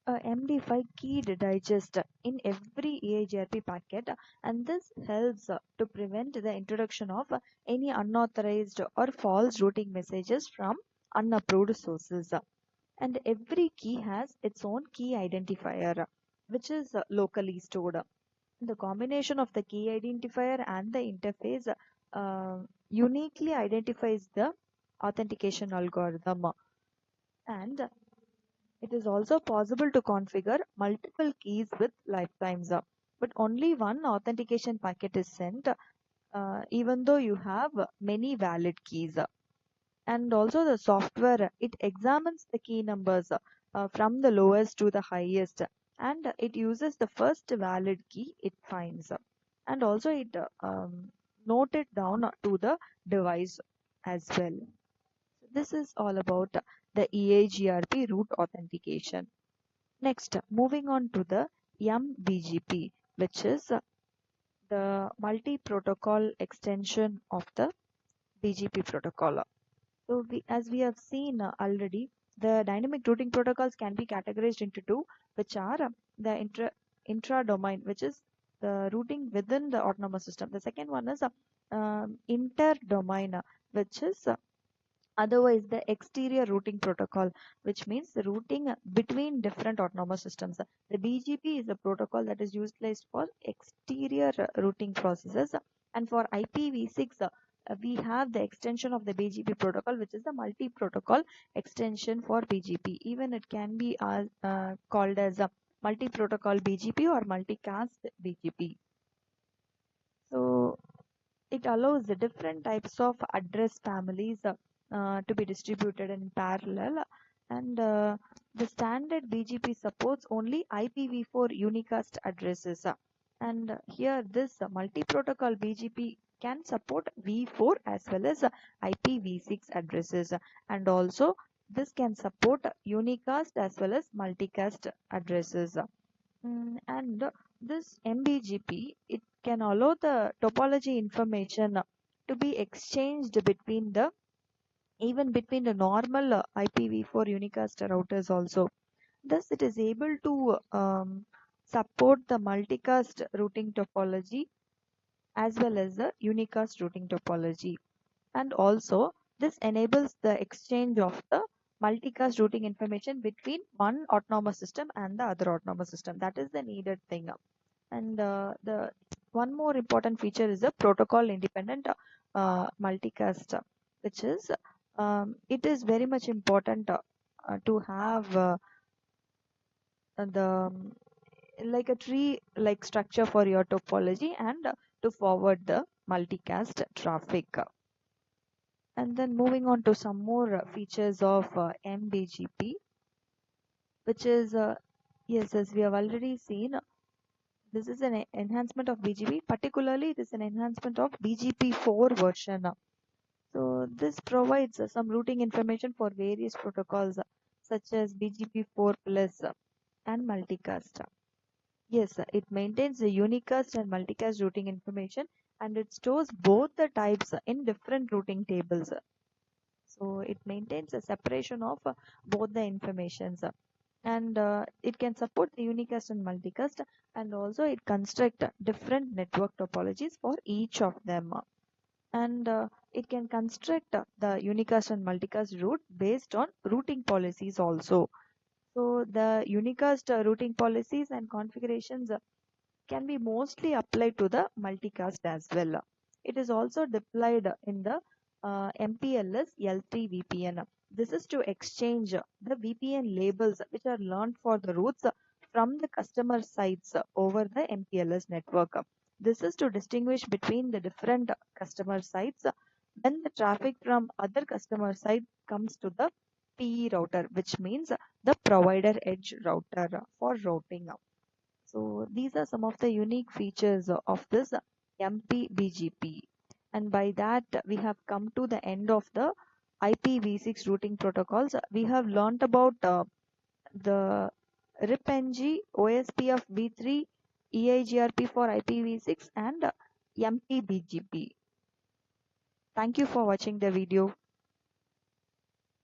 a MD5 keyed digest in every EIGRP packet, and this helps to prevent the introduction of any unauthorized or false routing messages from unapproved sources. And every key has its own key identifier, which is locally stored. The combination of the key identifier and the interface uniquely identifies the authentication algorithm. And it is also possible to configure multiple keys with lifetimes, but only one authentication packet is sent, even though you have many valid keys. And also the software, it examines the key numbers from the lowest to the highest, and it uses the first valid key it finds, and also it note it down to the device as well. This is all about the EAGRP root authentication. Next, moving on to the MBGP, which is the multi-protocol extension of the BGP protocol. So as we have seen already, the dynamic routing protocols can be categorized into two, which are the intra-domain, which is the routing within the autonomous system. The second one is inter-domain, which is otherwise the exterior routing protocol, which means the routing between different autonomous systems. The BGP is a protocol that is utilized for exterior routing processes, and for IPv6 we have the extension of the BGP protocol, which is the multi-protocol extension for BGP. Even it can be called as a multi-protocol BGP or multicast BGP. So it allows the different types of address families to be distributed in parallel, and the standard BGP supports only IPv4 unicast addresses, and here this multi-protocol BGP can support V4 as well as IPv6 addresses, and also this can support unicast as well as multicast addresses. And this MBGP, it can allow the topology information to be exchanged between the normal IPv4 unicast routers also. Thus, it is able to support the multicast routing topology as well as the unicast routing topology. And also, this enables the exchange of the multicast routing information between one autonomous system and the other autonomous system. That is the needed thing. And the one more important feature is the protocol independent multicast, which is it is very much important to have the like a tree like structure for your topology and to forward the multicast traffic. And then moving on to some more features of MBGP, which is yes, as we have already seen, this is an enhancement of BGP. Particularly, it is an enhancement of BGP4 version. So this provides some routing information for various protocols such as BGP4 plus and multicast. Yes, it maintains the unicast and multicast routing information, and it stores both the types in different routing tables. So it maintains a separation of both the informations, and it can support the unicast and multicast, and also it construct different network topologies for each of them, and it can construct the unicast and multicast route based on routing policies also. So the unicast routing policies and configurations can be mostly applied to the multicast as well. It is also deployed in the MPLS L3 VPN. This is to exchange the VPN labels which are learned for the routes from the customer sites over the MPLS network. This is to distinguish between the different customer sites when the traffic from other customer site comes to the PE router, which means the provider edge router for routing. So these are some of the unique features of this MPBGP. And by that, we have come to the end of the IPv6 routing protocols. We have learned about the RIP-NG, OSPF v3, EIGRP for IPv6, and MPBGP. Thank you for watching the video.